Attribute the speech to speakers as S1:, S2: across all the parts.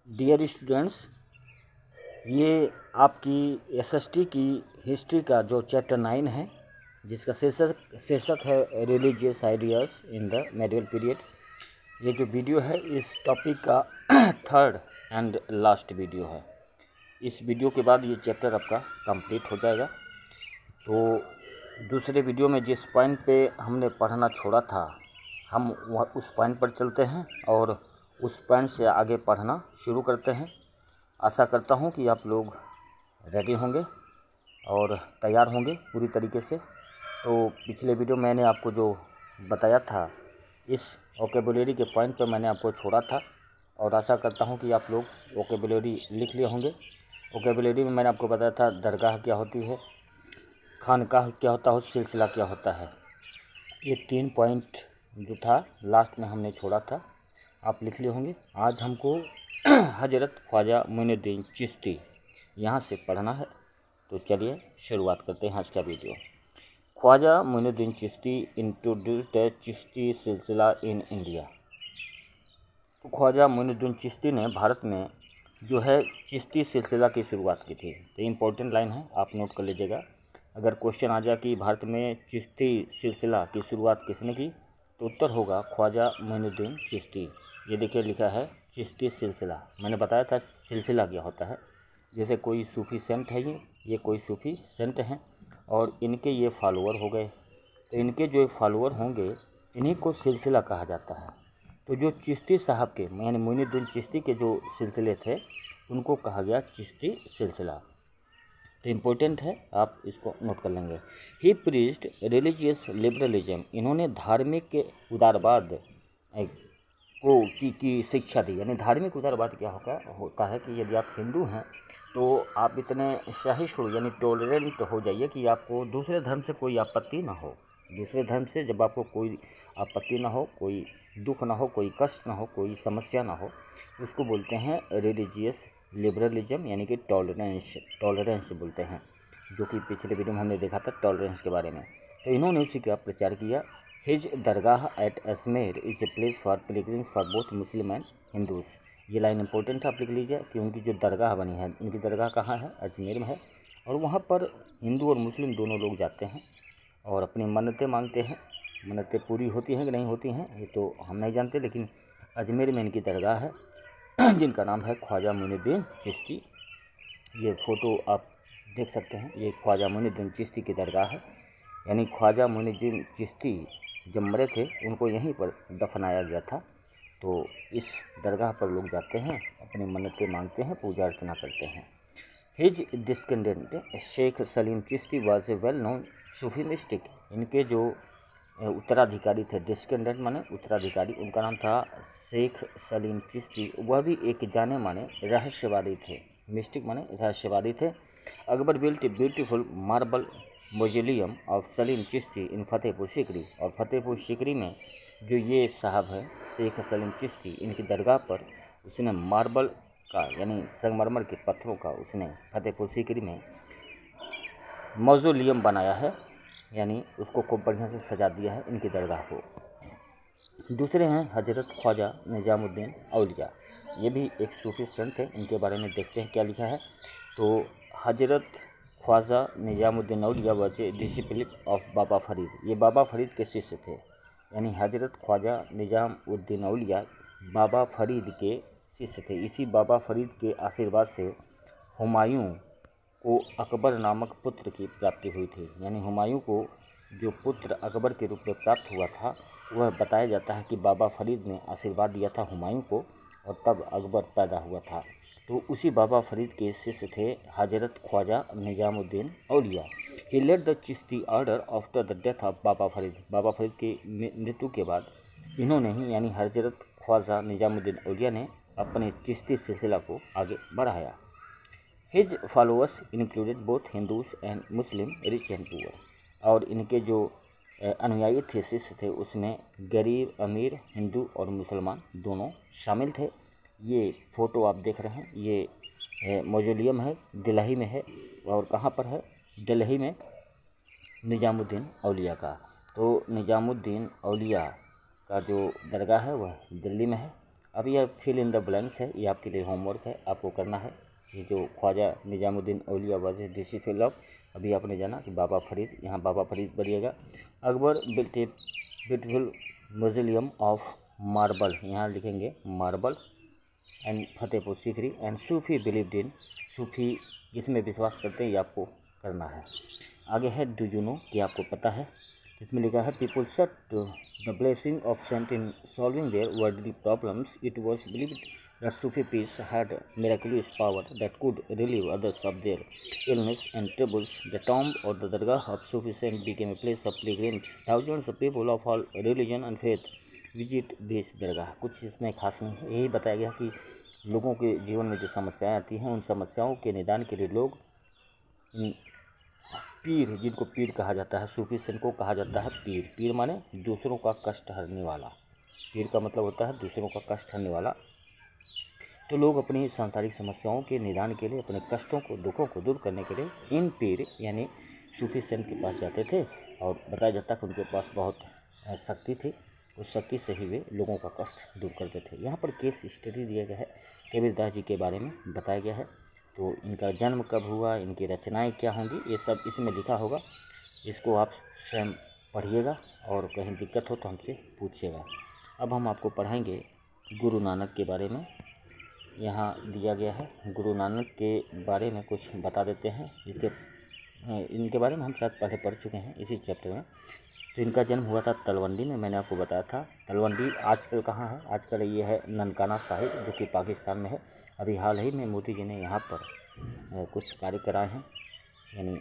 S1: Dear students, ये आपकी SST की हिस्ट्री का जो चैप्टर 9 है, जिसका शीर्षक है religious ideas in the medieval period. ये जो वीडियो है इस टॉपिक का थर्ड एंड लास्ट वीडियो है। इस वीडियो के बाद ये चैप्टर आपका कंप्लीट हो जाएगा। तो दूसरे वीडियो में जिस पॉइंट पे हमने पढ़ना छोड़ा था, हम वह उस पॉइंट पर चलते हैं और उस पॉइंट से आगे पढ़ना शुरू करते हैं। आशा करता हूँ कि आप लोग रेडी होंगे और तैयार होंगे पूरी तरीके से। तो पिछले वीडियो मैंने आपको जो बताया था, इस वोकेबुलरी के पॉइंट पर मैंने आपको छोड़ा था और आशा करता हूँ कि आप लोग वोकेबुलरी लिख लिए होंगे। वोकेबुलरी में मैंने आपको बताया था दरगाह क्या होती है, खानकाह क्या होता है, सिलसिला क्या होता है। ये 3 पॉइंट जो था लास्ट में हमने छोड़ा था, आप लिख लिए होंगे। आज हमको हजरत ख्वाजा मोइनुद्दीन चिश्ती यहाँ से पढ़ना है। तो चलिए शुरुआत करते हैं आज का video. Khwaja Moinuddin Chishti introduce the Chishti silsila in India. तो ख्वाजा मोइनुद्दीन चिश्ती ने भारत में जो है चिश्ती सिलसिला की शुरुआत की थी। तो इम्पोर्टेंट लाइन है, आप नोट कर लीजिएगा। अगर क्वेश्चन आ जाए कि भारत में चिश्ती सिलसिला की शुरुआत किसने की, तो उत्तर होगा ख्वाजा मोइनुद्दीन चिश्ती। ये देखिए लिखा है चिश्ती सिलसिला। मैंने बताया था सिलसिला क्या होता है। जैसे कोई सूफ़ी सेंट है, ये कोई सूफ़ी सेंट हैं और इनके ये फॉलोअर हो गए, तो इनके जो फॉलोअर होंगे इन्हीं को सिलसिला कहा जाता है। तो जो चिश्ती साहब के यानी मोइनुद्दीन चिश्ती के जो सिलसिले थे उनको कहा गया चिश्ती सिलसिला। तो इम्पोर्टेंट है, आप इसको नोट कर लेंगे। He preached religious liberalism. इन्होंने धार्मिक के उदारवाद की शिक्षा दी। यानी धार्मिक उदारवाद क्या होता है कि यदि आप हिंदू हैं तो आप इतने सहिष्णु यानी टॉलरेंट हो जाइए कि आपको दूसरे धर्म से कोई आपत्ति ना हो। दूसरे धर्म से जब आपको कोई आपत्ति ना हो, कोई दुख ना हो, कोई कष्ट ना हो, कोई समस्या ना हो, उसको बोलते हैं रिलीजियस लिबरलिज्म यानी कि टॉलरेंस बोलते हैं, जो कि पिछले वीडियो में हमने देखा था टॉलरेंस के बारे में। तो इन्होंने उसी का प्रचार किया। His dargah at Ajmer is a place for pilgrims for both Muslim and Hindus. ये लाइन इंपॉर्टेंट है, आप लिख लीजिए कि उनकी जो दरगाह बनी है, उनकी दरगाह कहाँ है? अजमेर में है। और वहाँ पर हिंदू और मुस्लिम दोनों लोग जाते हैं और अपनी मन्नतें मांगते हैं। मन्नतें पूरी होती हैं कि नहीं होती हैं ये तो हम नहीं जानते, लेकिन अजमेर में इनकी दरगाह है जिनका नाम है ख्वाजा मोइनुद्दीन चिश्ती। ये फ़ोटो आप देख सकते हैं, ये ख्वाजा मोइनुद्दीन चिश्ती की दरगाह है। यानी ख्वाजा मोइनुद्दीन चिश्ती जब मरे थे उनको यहीं पर दफनाया गया था। तो इस दरगाह पर लोग जाते हैं, अपनी मन्नतें मांगते हैं, पूजा अर्चना करते हैं। His descendant Sheikh Salim Chishti was a well known Sufi mystic. इनके जो उत्तराधिकारी थे, डिस्केंडेंट माने उत्तराधिकारी, उनका नाम था शेख सलीम चिश्ती। वह भी एक जाने माने रहस्यवादी थे। मिस्टिक माने रहस्यवादी थे। Akbar built beautiful marble mausoleum of Salim Chishti in Fatehpur Sikri. और फतेहपुर सीकरी में जो ये साहब है शेख सलीम चिश्ती, इनकी दरगाह पर उसने मार्बल का यानी संगमरमर के पत्थरों का उसने फतेहपुर सीकरी में मौजूलियम बनाया है, यानी उसको खूब बढ़िया से सजा दिया है इनकी दरगाह को। दूसरे हैं हजरत ख्वाजा निजामुद्दीन औलिया। ये भी एक सूफी संत है, इनके बारे में देखते हैं क्या लिखा है। तो हजरत ख्वाजा निजामुद्दीन औलिया was a disciple of Baba Farid. ये बाबा फरीद के शिष्य थे। यानी हजरत ख्वाजा निजामुद्दीन औलिया बाबा फरीद के शिष्य थे। इसी बाबा फरीद के आशीर्वाद से हुमायूं को अकबर नामक पुत्र की प्राप्ति हुई थी। यानी हुमायूं को जो पुत्र अकबर के रूप में प्राप्त हुआ था, वह बताया जाता है कि बाबा फरीद ने आशीर्वाद दिया था हुमायूं को और तब अकबर पैदा हुआ था। तो उसी बाबा फरीद के शिष्य थे Hazrat Khwaja Nizamuddin Auliya. He led the Chishti order after the death of Baba Farid. Baba Farid की मृत्यु के बाद इन्होंने ही यानी हजरत ख्वाजा निजामुद्दीन औलिया ने अपने चिश्ती सिलसिला को आगे बढ़ाया। His followers included both Hindus and Muslim rich and poor. और इनके जो अनुयायी थे, शिष्य थे, उसमें गरीब अमीर, हिंदू और मुसलमान दोनों शामिल थे। ये फ़ोटो आप देख रहे हैं, ये मौजूलियम है, दिल्ली में है। और कहाँ पर है? दिल्ली में निजामुद्दीन औलिया का। तो निजामुद्दीन औलिया का जो दरगाह है वह दिल्ली में है अब यह फिल इन द ब्लैंक्स है, ये आपके लिए होमवर्क है, आपको करना है। ये जो Khwaja Nizamuddin Auliya was disciple of, अभी आपने जाना कि बाबा फरीद, यहाँ बाबा फरीद बनिएगा। Akbar built a beautiful mausoleum of marble, यहाँ लिखेंगे marble, and Fatehpur Sikri, and Sufi believed in, Sufi जिसमें विश्वास करते हैं, ये आपको करना है। आगे है डू यू नो, कि आपको पता है, इसमें लिखा है people set the blessing of saint in solving their worldly problems, it was believed that Sufi peace had miraculous power that could relieve others of their illness and troubles. The tomb or the dargah of Sufi saint became a place of pilgrimage. Thousands of people of all religion and faith visit this dargah. कुछ इसमें खास नहीं है, यही बताया गया कि लोगों के जीवन में जो समस्याएं आती हैं, उन समस्याओं के निदान के लिए लोग इन पीर, जिनको पीर कहा जाता है, सूफी सेंट को कहा जाता है पीर। पीर माने दूसरों का कष्ट हरने वाला, पीर का मतलब होता है दूसरों का कष्ट हरने वाला। तो लोग अपनी सांसारिक समस्याओं के निदान के लिए, अपने कष्टों को, दुखों को दूर करने के लिए इन पीर यानी सूफी सेंट के पास जाते थे, और बताया जाता है कि उनके पास बहुत शक्ति थी, उस शक्ति से ही वे लोगों का कष्ट दूर करते थे। यहाँ पर केस स्टडी दिया गया है, कबीरदास जी के बारे में बताया गया है। तो इनका जन्म कब हुआ, इनकी रचनाएं क्या होंगी, ये सब इसमें लिखा होगा। इसको आप स्वयं पढ़िएगा और कहीं दिक्कत हो तो हमसे पूछिएगा। अब हम आपको पढ़ाएंगे गुरु नानक के बारे में। यहाँ दिया गया है, गुरु नानक के बारे में कुछ बता देते हैं। इनके बारे में हम शायद पहले पढ़ चुके हैं इसी चैप्टर में। तो इनका जन्म हुआ था तलवंडी में, मैंने आपको बताया था। तलवंडी आजकल कहाँ है, आजकल ये है ननकाना साहिब, जो कि पाकिस्तान में है। अभी हाल ही में मोदी जी ने यहाँ पर कुछ कार्य कराए हैं, यानी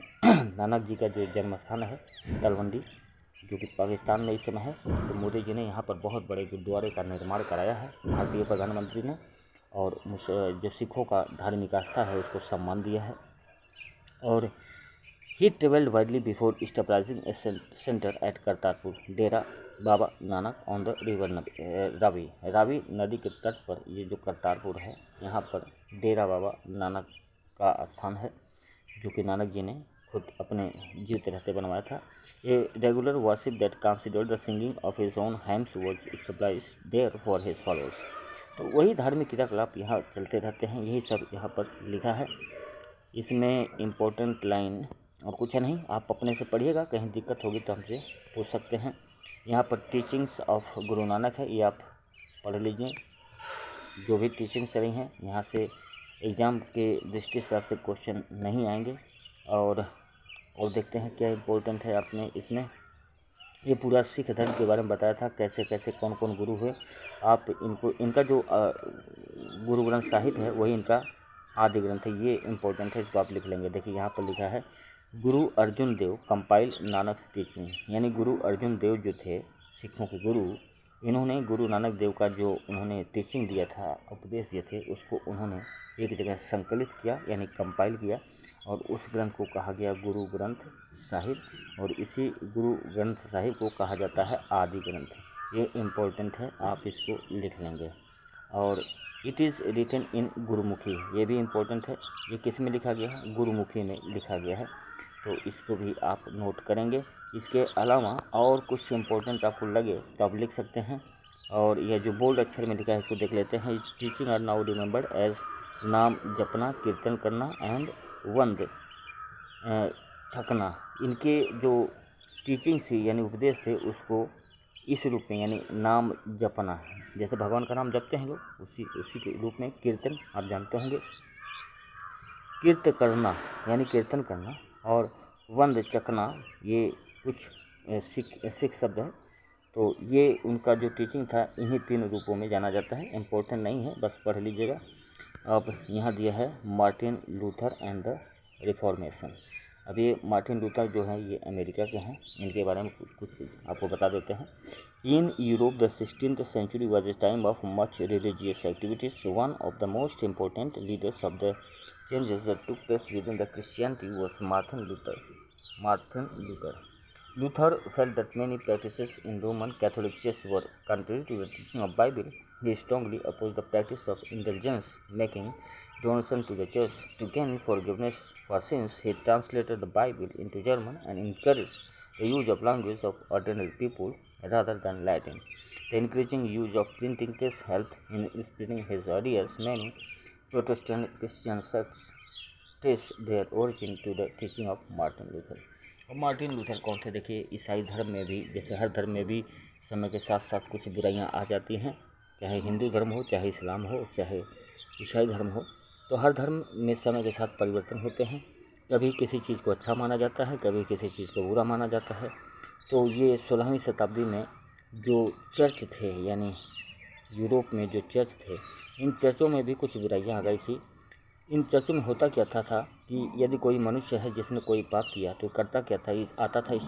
S1: नानक जी का जो जन्म स्थान है तलवंडी, जो कि पाकिस्तान में इस समय है। तो मोदी जी ने यहाँ पर बहुत बड़े गुरुद्वारे का निर्माण कराया है भारतीय प्रधानमंत्री ने, और जो सिखों का धार्मिक आस्था है उसको सम्मान दिया है। और he travelled widely before establishing a center at Kartarpur, Dera Baba Nanak on the river Ravi, Ravi नदी के तट पर ये जो करतारपुर है, यहाँ पर डेरा बाबा नानक का स्थान है, जो कि नानक जी ने खुद अपने जीवित रहते बनवाया था। A regular worship that considered the singing of his own hymns was established there for his followers. तो वही धार्मिक क्रियाकलाप यहाँ चलते रहते हैं, यही सब यहाँ पर लिखा है। इसमें इम्पोर्टेंट लाइन और कुछ नहीं, आप अपने से पढ़िएगा, कहीं दिक्कत होगी तो हमसे पूछ सकते हैं। यहाँ पर टीचिंग्स ऑफ गुरु नानक है, ये आप पढ़ लीजिए। जो भी टीचिंग्स रही हैं, यहाँ से एग्ज़ाम के दृष्टि से आपसे क्वेश्चन नहीं आएंगे। और देखते हैं क्या इम्पोर्टेंट है आपने इसमें। ये पूरा सिख धर्म के बारे में बताया था, कैसे कैसे कौन कौन गुरु हुए। आप इनको, इनका जो गुरु ग्रंथ साहिब है वही इनका आदि ग्रंथ है, ये इम्पोर्टेंट है, इसको आप लिख लेंगे। देखिए यहाँ पर लिखा है गुरु अर्जुन देव कंपाइल नानक टीचिंग, यानी गुरु अर्जुन देव जो थे सिखों के गुरु, इन्होंने गुरु नानक देव का जो उन्होंने टीचिंग दिया था, उपदेश दिए थे, उसको उन्होंने एक जगह संकलित किया यानी कंपाइल किया, और उस ग्रंथ को कहा गया गुरु ग्रंथ साहिब, और इसी गुरु ग्रंथ साहिब को कहा जाता है आदि ग्रंथ। ये इम्पोर्टेंट है, आप इसको लिख लेंगे। और it is written in Gurmukhi, ये भी इम्पोर्टेंट है। ये किस में लिखा गया है, गुरुमुखी में लिखा गया है, तो इसको भी आप नोट करेंगे। इसके अलावा और कुछ इम्पोर्टेंट आपको लगे तो आप लिख सकते हैं। और यह जो बोल्ड अक्षर में लिखा है इसको देख लेते हैं। Teaching are now remembered as naam japna, कीर्तन करना एंड वंद छकना। इनके जो टीचिंग थी यानी उपदेश थे, उसको इस रूप में यानी नाम जपना, जैसे भगवान का नाम जपते हैं लोग, उसी के रूप में कीर्तन आप जानते होंगे, कीर्त करना यानी कीर्तन करना, और वंद चकना, ये कुछ सिख शब्द है। तो ये उनका जो टीचिंग था इन्हीं 3 रूपों में जाना जाता है। इम्पोर्टेंट नहीं है, बस पढ़ लीजिएगा। अब यहाँ दिया है Martin Luther and the reformation. अब ये मार्टिन लूथर जो हैं ये अमेरिका के हैं, इनके बारे में कुछ आपको बता देते हैं। In Europe the 16th century was a time of much religious activities. One of the most important leaders of the changes that took place within the Christianity was Martin Luther. Luther felt that many practices in Roman Catholic Church were contrary to the teaching of Bible. He strongly opposed the practice of indulgence, making donation to the church. To gain forgiveness for sins, he translated the Bible into German and encouraged the use of language of ordinary people rather than Latin. The increasing use of printing press helped in spreading his ideas. Many Protestant Christian sects trace their origin to the teaching of Martin Luther. और Martin Luther कौन थे? देखिए, ईसाई धर्म में भी, जैसे हर धर्म में भी समय के साथ साथ कुछ बुराइयां आ जाती हैं, चाहे हिंदू धर्म हो, चाहे इस्लाम हो, चाहे ईसाई धर्म हो, तो हर धर्म में समय के साथ परिवर्तन होते हैं। कभी किसी चीज़ को अच्छा माना जाता है, कभी किसी चीज़ को बुरा माना जाता है। तो ये 16वीं शताब्दी में जो चर्च थे, यानी यूरोप में जो चर्च थे, इन चर्चों में भी कुछ बुराइयां आ गई थी। इन चर्चों में होता क्या था कि यदि कोई मनुष्य है जिसने कोई पाप किया तो करता क्या था, आता था इस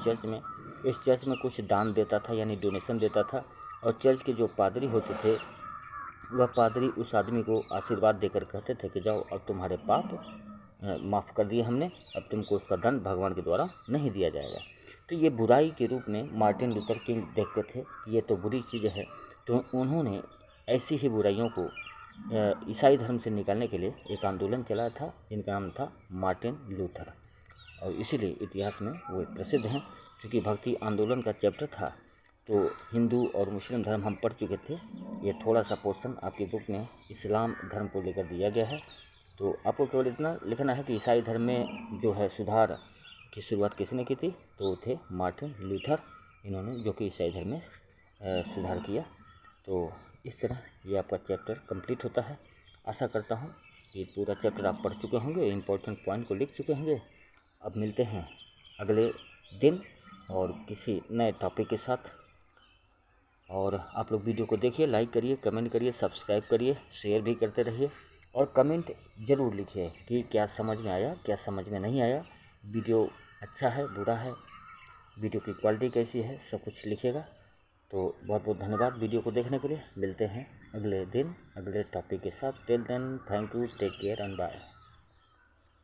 S1: चर्च में कुछ दान देता था, यानी डोनेशन देता था। और चर्च के जो पादरी होते थे, वह पादरी उस आदमी को आशीर्वाद देकर कहते थे कि जाओ, अब तुम्हारे पाप माफ़ कर दिए हमने, अब तुमको उसका दंड भगवान के द्वारा नहीं दिया जाएगा। तो ये बुराई के रूप में मार्टिन लूथर किंग देखते थे कि ये तो बुरी चीज़ है। तो उन्होंने ऐसी ही बुराइयों को ईसाई धर्म से निकालने के लिए एक आंदोलन चलाया था, जिनका नाम था मार्टिन लूथर। और इसीलिए इतिहास में वो प्रसिद्ध हैं। क्योंकि भक्ति आंदोलन का चैप्टर था, तो हिंदू और मुस्लिम धर्म हम पढ़ चुके थे। ये थोड़ा सा पोर्शन आपकी बुक में इस्लाम धर्म को लेकर दिया गया है। तो आपको केवल इतना लिखना है कि ईसाई धर्म में जो है सुधार की शुरुआत किसने की थी, तो वो थे मार्टिन लूथर। इन्होंने जो कि ईसाई धर्म में सुधार किया। तो इस तरह ये आपका चैप्टर कंप्लीट होता है। आशा करता हूँ कि पूरा चैप्टर आप पढ़ चुके होंगे, इम्पोर्टेंट पॉइंट को लिख चुके होंगे। अब मिलते हैं अगले दिन और किसी नए टॉपिक के साथ। और आप लोग वीडियो को देखिए, लाइक करिए, कमेंट करिए, सब्सक्राइब करिए, शेयर भी करते रहिए और कमेंट ज़रूर लिखिए कि क्या समझ में आया, क्या समझ में नहीं आया, वीडियो अच्छा है, बुरा है, वीडियो की क्वालिटी कैसी है, सब कुछ लिखिएगा। तो बहुत बहुत धन्यवाद वीडियो को देखने के लिए। मिलते हैं अगले दिन अगले टॉपिक के साथ। Till then, thank you, take care and bye.